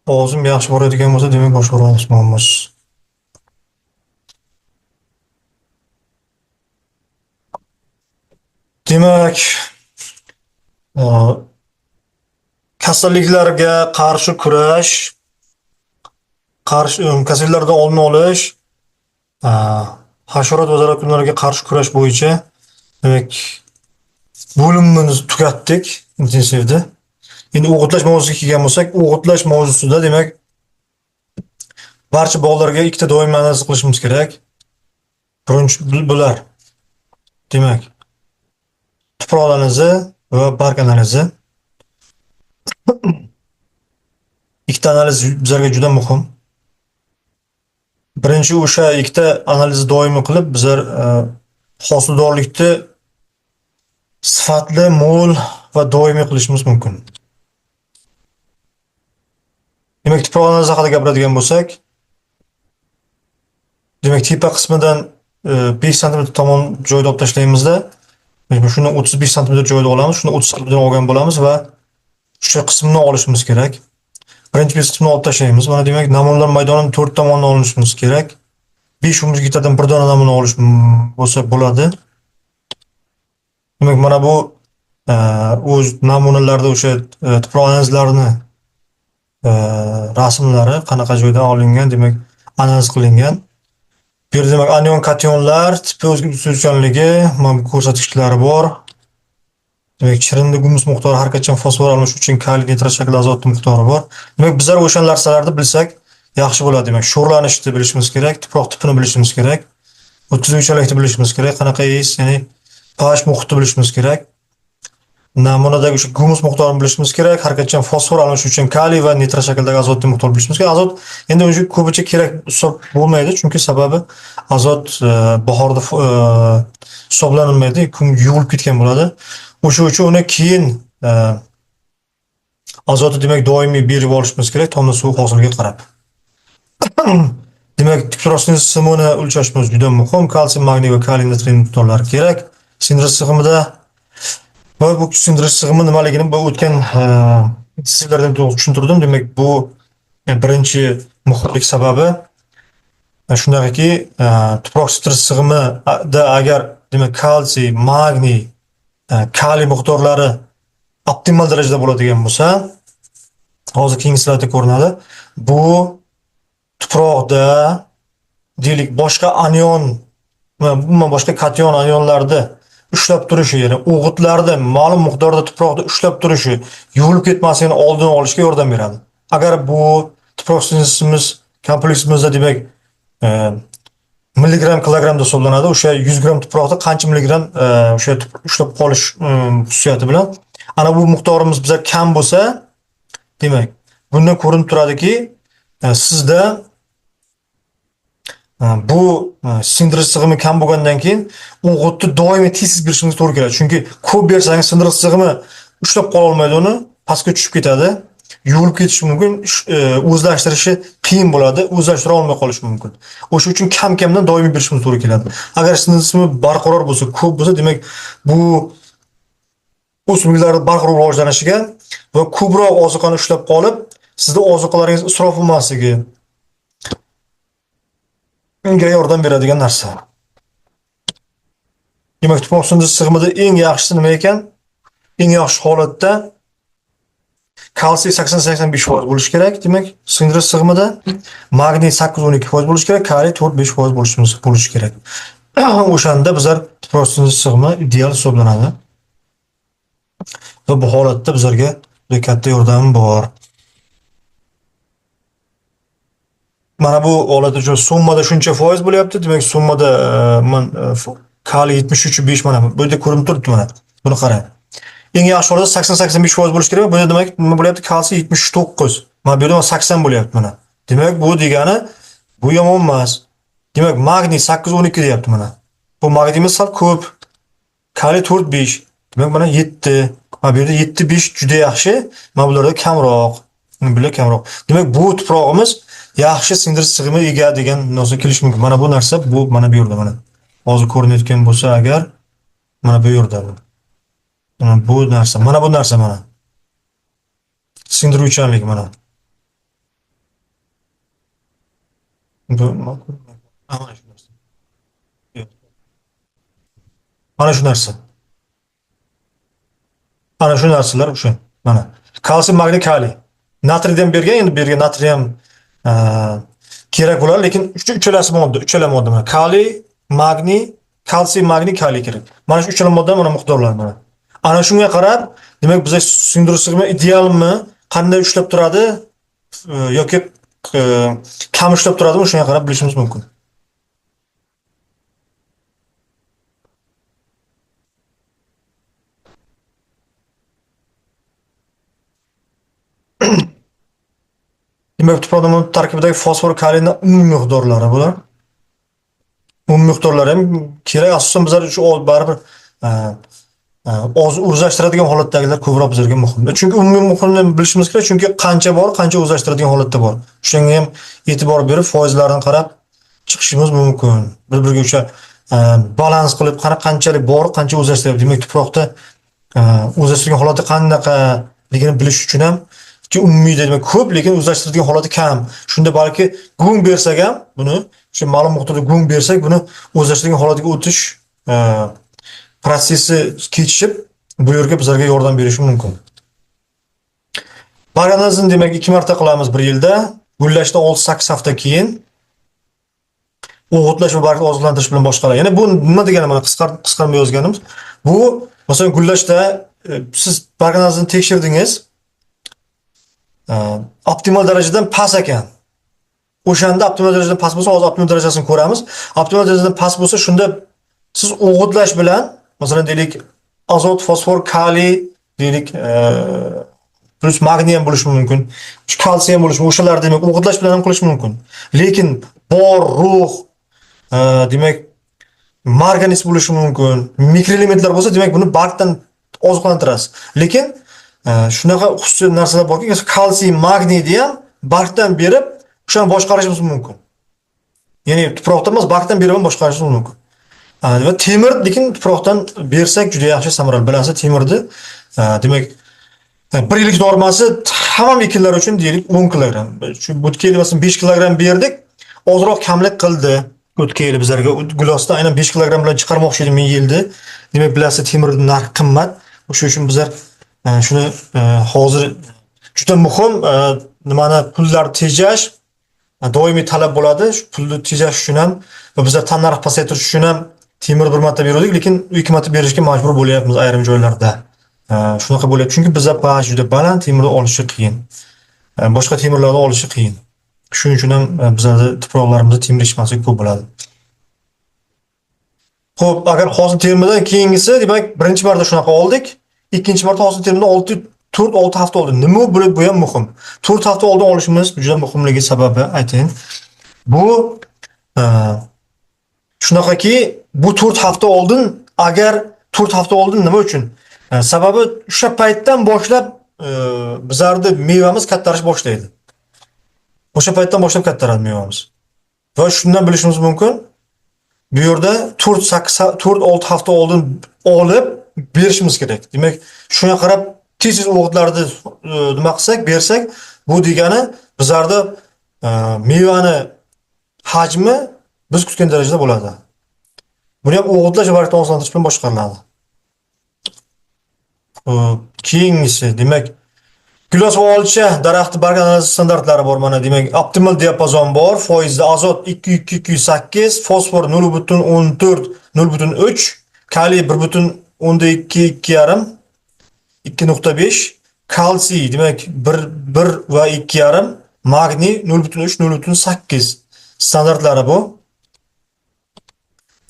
Ovozim yaxshi boradigan bo'lsa, demak boshqaramiz muammoz. Demak, e, kasalliklarga qarshi kurash, kasalliklardan oldini olish, e, hasharot va zararkunlarga qarshi kurash bo'yicha demak bo'limimizni tugatdik intensivda. Endi o'g'itlash mavzusiga kelgan bo'lsak, o'g'itlash mavzusida demak barcha bog'larga ikkita doimiy analiz qilishimiz kerak. Birinchi bular. Demak, tuproq analizi va barg analizi. Ikkita analiz bizlarga juda muhim. Birinchi o'sha ikkita analizni doimiy qilib, bizlar hosildorlikni sifatli, mo'l va doimiy qilishimiz mumkin. Demak, tuproq analizi haqida gapiradigan bo'lsak, demak, tepa qismidan 5 sm tomon joyda olib tashlaymizda, shuni 35 sm joyda olamiz, shuni 30 sm olgan bo'lamiz va o'sha qismni olishimiz kerak. Birinchi qismni olib tashlaymiz. Mana demak, namunalar maydonining 4 tomonidan olishimiz kerak. 5 umrgitadan bir dona namuna olish bo'lsa bo'ladi. Demak, mana bu o'z namunalarda o'sha tuproq analizlarini rasmlari qanaqa joydan olingan, demak, analiz qilingan. Bu yerda demak anion kationlar tipi o'zgaruvchanligi, mana bu ko'rsatkichlari bor. Demak, chirinda gumus miqdori har qachon fosfor almashish uchun kaliy nitrat shaklida azot miqdori bor. Demak, bizlar o'sha narsalarni bilsak yaxshi bo'ladi. Demak, sho'rlanishni bilishimiz kerak, tuproq tipini bilishimiz kerak, o'tkazuvchanlikni bilishimiz kerak, qanaqa ya'ni pH muhitni bilishimiz kerak. Namunadagi o'sha gumus miqdorini bilishimiz kerak, har qachon fosfor almashish uchun kaliy va nitrat shaklidagi azot miqdorini bilishimiz kerak. Azot endi o'sha ko'pincha kerak bo'lmaydi, chunki sababi azot bahorda hisoblanilmaydi, yuvilib ketgan bo'ladi. O'sha uchun uni keyin azotni demak doimiy berib olishimiz kerak, tomda suv hosiliga qarab. Demak, tuproq sig'imini o'lchashimiz juda muhim. Kalsiy, magniy va kaliy nitrat miqdorlari kerak. Sindirish sig'imida va bu sindirish sig'imi nimaligini bu o'tgan sizlardan tushuntirdim. Demak, bu birinchi muhimlik sababi shundaqki, tuproq sindirish sig'imida agar demak kalsiy, magniy, kaliy miqdorlari optimal darajada bo'ladigan bo'lsa, hozir keyingi slaydda ko'rinadi. Bu tuproqda deylik boshqa anion va umuman boshqa kation anionlarda ushlab turishi, ya'ni o'g'itlarda ma'lum miqdorda tuproqda ushlab turishi, yuvilib ketmasligini oldini olishga yordam beradi. Agar bu tuproq sintersimiz kompleksimizda demak milligram kilogramda hisoblanadi. O'sha 100 gram tuproqda qancha milligram o'sha ushlab qolish xususiyati bilan ana bu miqdorimiz bizga kam bo'lsa, demak, bundan ko'rinib turadiki, sizda bu sindirish sig'imi kam bo'lgandan keyin o'g'itni doimiy tez berishingiz to'g'ri keladi. Chunki ko'p bersangiz sindirish sig'imi ushlab qola olmaydi, uni pastga tushib ketadi. Yuvilib ketishi mumkin, o'zlashtirishi qiyin bo'ladi, o'zlashtira olmay qolishi mumkin. O'sha uchun kam-kamdan doimiy berishimiz to'g'ri keladi. Agar sindirish sig'imi barqaror bo'lsa, ko'p bo'lsa, demak, bu o'simliklarning barqaror rivojlanishiga va ko'proq ozuqani ushlab qolib, sizning ozuqalaringiz isrof bo'lmasligi unga yordam beradigan narsa. Demak, tuproq sindirish sig'imida eng yaxshisi nima ekan? Eng yaxshi holatda kalsiy 80-85% bo'lishi kerak, demak, sindirish sig'imida, magniy 8-12% bo'lishi kerak, kaliy 4-5% bo'lishi kerak. O'shanda bizlar tuproq sindirish sig'imi ideal hisoblanadi. Va bu holatda bizlarga juda katta yordami bor. Mana bu holatda summada shuncha foiz bo'lyapti. Demak, summada kaliy 73.5 mana bu yerda ko'rinib turibdi mana. Buni qarang. Eng yaxshi holatda 80-85% bo'lish kerak. Bu yerda demak nima bo'lyapti? Kalsiy 79. Mana bu yerda 80 bo'lyapti mana. Demak, bu degani bu yomon emas. Demak, magniy 8-12 deyapti mana. Bu magniyimiz sal ko'p. Kaliy 4-5. Demak, mana 7. Mana bu yerda 7-5 juda yaxshi. Mana bularda kamroq. Bular kamroq. Demak, bu tuprog'imiz yaxshi sindirish sig'imi ega degan narsa kelish mumkin. Mana bu narsa bu mana bu yerda mana. Hozir ko'rinayotgan bo'lsa agar mana bu yerda. Mana bu narsa mana. Sindiruvchanlik mana. Bu ana shu narsa. Yo'q. Mana shu narsa. Ana shu narsalar o'sha. Mana. Kalsiy, magniy, kaliy. Natriydan bergan, endi bu yerga natriy ham e, kerak bo'ladi, lekin uchalasi modda, uchala modda mana. Kaliy, magniy, kalsiy, magniy, kaliy kerak. Mana shu uchala modda mana miqdorlar mana. Ana shunga qarab, demak biza singdirish tizimi idealmi, qanday ishlab turadi, yoki e, kam ishlab turadimi, shunga qarab bilishimiz mumkin. Demak, tuproqning tarkibidagi fosfor, kaliyning umumiy miqdorlari bular. Umumiy miqdorlari ham kerak. Asosan bizlar uchun baribir e, oz o'zlashtiradigan holatdagilar ko'proq bizlarga muhim. Chunki umumiy muhimni bilishimiz kerak, chunki qancha bor, qancha o'zlashtiradigan holatda bor. Shunga ham e'tibor berib, foizlarini qarab chiqishimiz mumkin. Bir-biriga o'sha balans qilib, qanchalik bor, qancha o'zlashtiryapti. Demak, tuproqda e, o'zlashtirgan holati qanaqaligini bilish uchun ham umumiyda demak ko'p, lekin o'zlashtiradigan holati kam. Shunda balki go'ng bersak ham buni, o'sha ma'lum miqdorda go'ng bersak, buni o'zlashtirgan holatiga o'tish e, protsessi kechishib, bu yerga bizlarga yordam berishi mumkin. Baranazni demak 2 marta qilamiz bir yilda. Gullashdan 6-8 hafta keyin o'g'itlash va bargni oziqlantirish bilan boshqalar. Ya'ni bu nima degani, mana qisqartirib yozganimiz. Bu masalan gullashda siz barganazni tekshirdingiz, optimal darajadan past ekan. O'shanda optimal darajadan past bo'lsa, hozir optimal darajasini ko'ramiz. Optimal darajadan past bo'lsa, shunda siz o'g'itlash bilan, masalan deylik, azot, fosfor, kaliy deylik, plus magniy ham bo'lishi mumkin. Kalsiy ham bo'lishi mumkin. O'shalar demak o'g'itlash bilan ham qilish mumkin. Lekin bor ruh, demak marganis bo'lishi mumkin. Mikroelementlar bo'lsa, demak buni bargdan oziqlantirasiz. Lekin shunaqa xususiy narsalar borki, kalsiy, magniyni ham bargdan berib, o'shani boshqarishimiz mumkin. Ya'ni tuproqdan emas, bargdan berib ham boshqarishimiz mumkin. Va temir lekin tuproqdan bersak juda yaxshi samarali. Bilasiz, temirni demak bir yillik normasi hamma ekinlar uchun deylik 10 kilogram. Shu o'tgan yil masalan 5 kilogram berdik, ozroq kamlik qildi. O'tgan yil bizlarga gulosdan aynan 5 kilogram bilan chiqarmoqchi edim men yilda. Demak, bilasiz, temirning narxi qimmat. O'sha uchun bizlar shuni hozir juda muhim nimani pullarni tejash doimiy talab bo'ladi. Shu pulni tejash uchun ham va bizlar tannarx pasaytirish uchun ham temir bir marta berdik, lekin 2 marta berishga majbur bo'lyapmiz ayrim joylarda. Shunaqa bo'lyapti, chunki bizda pH juda baland, temirni olishi qiyin. Boshqa temirlarni olishi qiyin. Shuning uchun ham bizlarda tuproqlarimizda temir yetishmasligi ko'p bo'ladi. Xo'p, agar hosil terimidan keyingisi, demak, birinchi marta shunaqa oldik, ikkinchi marta hosil terimidan 4-6 hafta oldin. Nima bo'lib bu ham muhim. 4 hafta oldin olishimiz juda muhimligi sababi aytayin. Bu shunaqaki, bu 4 hafta oldin, agar 4 hafta oldin nima uchun? Sababi o'sha paytdan boshlab bizlarda mevamiz kattarish boshlaydi. O'sha paytdan boshlab kattaradi mevamiz. Va shundan bilishimiz mumkin. Bu yerda 4-6 hafta oldin olib berishimiz kerak. Demak, shunga qarab tez o'g'itlarni nima qilsak, bersak, bu degani bizlarda mevani hajmi biz kutgan darajada bo'ladi. Buni ham o'g'itlash va bargni oziqlantirish bilan boshqariladi. Keyingisi, demak, gilos va olcha daraxti barg analizi standartlari bor. Mana demak, optimal diapazon bor. Foizda azot 2,2,8, fosfor 0,14, 0,3, kaliy 1,12, 2,5, 2,5, kalsiy demak 1 va 2,5, magniy 0,3, 0,8 standartlari bu.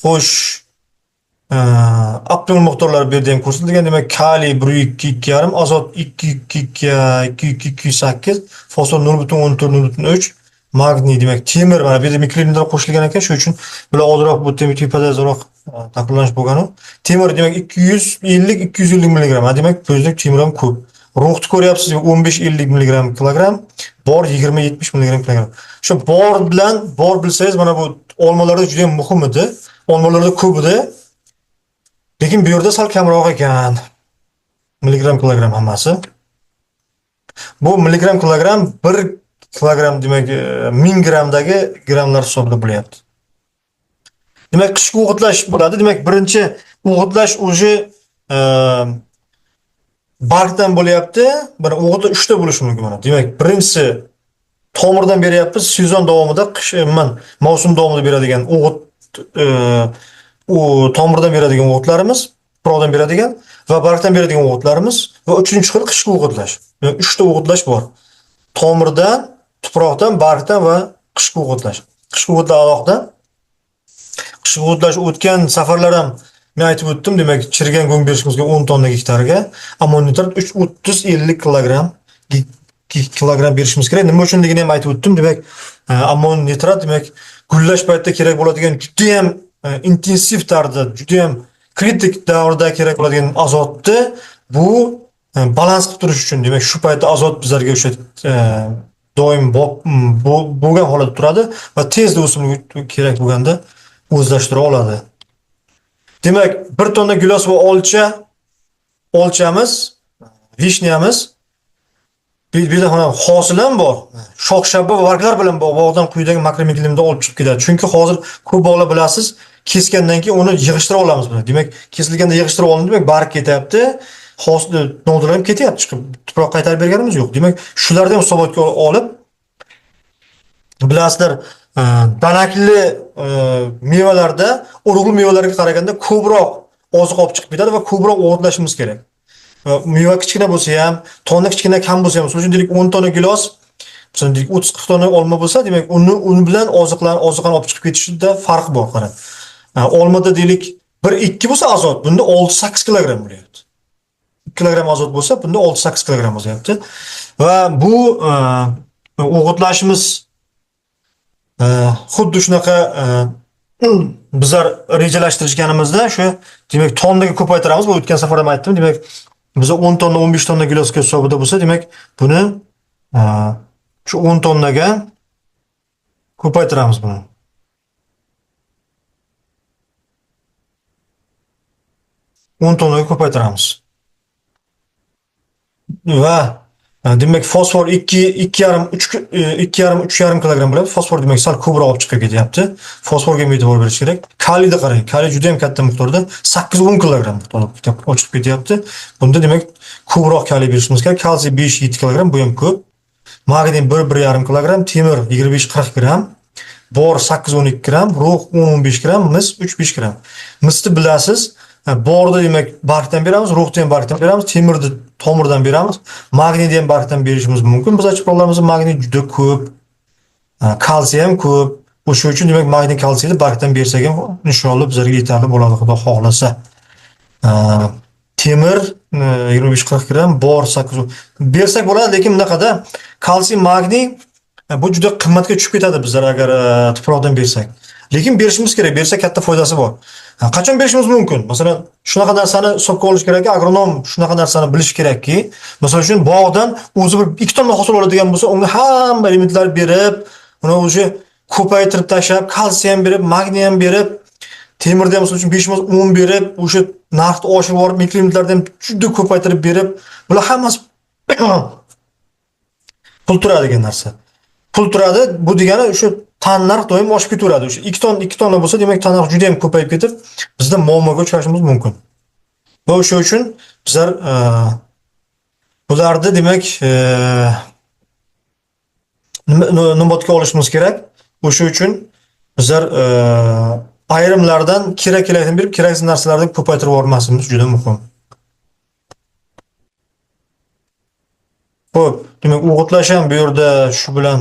Xo'sh, optimal miqdorlar bu yerda ham ko'rsatilgan. Demak, kaliy 1,2-2,5, azot 2,2-2,8, fosfor 0,14, 0,3, magniy demak temir, mana bu yerda mikroelementlar qo'shilgan ekan, shuning uchun bular ozroq bu tepada ozroq takrorlanish bo'lgan. Temir demak 250-250 mg. Demak, bizda temir ham ko'p. Ruhni ko'ryapsiz, 15-50 mg kilogram, bor 20-70 mg kilogram. Shu bor bilan bor bilsangiz, mana bu olmalarda juda ham muhim edi. Olmalarda ko'p edi. Lekin bu yerda sal kamroq ekan. Milligram kilogram hammasi. Bu milligram kilogram 1 kilogram demak 1000 grammdagi gramlar hisobida bo'lyapti. Demak, qishki o'g'itlash bo'ladi. Demak, birinchi o'g'itlash уже bargdan bo'lyapti. Bir o'g'itlar 3 ta bo'lishi mumkin mana. Demak, birinchisi tomirdan beryapmiz. Sezon davomida, mavsum davomida beradigan o'g'it u tomirdan beradigan o'g'itlarimiz, tuproqdan beradigan va bargdan beradigan o'g'itlarimiz va uchinchi xil qishki o'g'itlash. Demak, 3 ta o'g'itlash bor. Tomirdan, tuproqdan, bargdan va qishki o'g'itlash. Qishki o'g'itlar alohida. Qishki o'g'itlash o'tgan safarlar ham men aytib o'tdim, demak, chirigan go'ng berishimizga 10 tonna gektarga ammonium nitrat 30-50 kilogram berishimiz kerak. Nima uchunligini ham aytib o'tdim. Demak, ammonium nitrat demak, gullash paytida kerak bo'ladigan juda ham intensiv tarzda, juda ham kritik davrda kerak bo'ladigan azotni bu balans qilib turish uchun, demak, shu paytda azot bizlarga o'sha doim bo'lgan holatda turadi va tezda o'simlik kerak bo'lganda o'zlashtira oladi. Demak, 1 tonna gilos va olchamiz, vishniyamiz, bir de hosil ham bor. Shox-shabba va barglar bilan bog'dan quyidagi makromiklimda olib chiqib ketadi. Chunki hozir ko'p bog'lar bilasiz, kesgandan keyin uni yig'ishtira olamiz buni. Demak, kesilganda yig'ishtirib olindi, demak, barg ketyapti. Hosil novdalar ham ketyapti, chiqib tuproq qaytarib berganimiz yo'q. Demak, shularni ham hisobotga olib, bilasizlar, danakli mevalarda urug'li mevalarga qaraganda ko'proq oziq olib chiqib ketadi va ko'proq o'g'irlashimiz kerak. Meva kichkina bo'lsa ham, tonna kichkina kam bo'lsa ham, masalan uchun deylik 10 tonna gilos, masalan deylik 30-40 tonna olma bo'lsa, demak, uni bilan oziqlarni olib chiqib ketishida farq bor, qarang. Olmada deylik 1-2 bo'lsa azot, bunda 6-8 kilogram bo'lyapti. 2 kilogram azot bo'lsa, bunda 6-8 kilogram bo'lyapti. Va bu o'g'itlashimiz xuddi shunaqa bizlar rejalashtirganimizda shu, demak, tonnaga ko'paytiramiz. Bu o'tgan safar ham aytdim, demak, biz 10 tonna 15 tonna gilosga hisobida bo'lsa, demak, buni shu 10 tonnaga ko'paytiramiz buni. 10 tonnaga ko'paytiramiz. Va demak, fosfor 2,5-3,5 kilogram bo'ladi. Fosfor demak sal ko'proq olib chiqib ketyapti. Fosforga e'tibor berish kerak. Kaliyni qarang. Kaliy juda ham katta miqdorda 8-10 kilogram olib chiqib ketyapti. Bunda demak ko'proq kaliy berishimiz kerak. Kalsiy 5-7 kilogram, bu ham ko'p. Magniy 1-1,5 kilogram, temir 25-40 gram, bor 8-12 gram, rux 10-15 gram, mis 3-5 gram. Misni bilasiz, borda demak bargdan beramiz, ruxdan bargdan beramiz, temirni tomirdan beramiz, magniyni ham bargdan berishimiz mumkin. Biz chiqarlarimiz magniy juda ko'p, kalsiy ham ko'p. O'sha uchun demak magniy kalsiyni bargdan bersak ham inshaalloh bizlarga yetarli bo'ladi, xudo xohlasa. Temir 25-40 gram, bor 8 bersak bo'ladi, lekin bunaqada kalsiy, magniy bu juda qimmatga tushib ketadi bizlar agar tuproqdan bersak. Lekin berishimiz kerak, bersa katta foydasi bor. Qachon berishimiz mumkin? Masalan, shunaqa narsani hisobga olish kerakki, agronom shunaqa narsani bilish kerakki, masalan uchun bog'dan o'zi bir 2 tonna hosil oladigan bo'lsa, unga hamma elementlar berib, uni o'zi ko'paytirib tashlab, kalsiy ham berib, magniy ham berib, temirda ham masalan uchun 5-10 berib, o'sha narxni oshirib yuborib, mikroelementlarni ham juda ko'paytirib berib, bular hammasi pul turadigan narsa. Pul turadi, bu degani o'sha tan narx doim oshib ketaveradi. O'sha 2 tonna bo'lsa, demak, tan narx juda ham ko'payib ketib, bizda muammoga uchrashimiz mumkin. Va o'sha uchun bizlar bularni demak inobatga olishimiz kerak. O'sha uchun bizlar ayrimlardan kerak-kerakdan berib, keraksiz narsalarni ko'paytirib yubormasimiz juda muhim. Xo'p, demak, o'g'itlash ham bu yerda shu bilan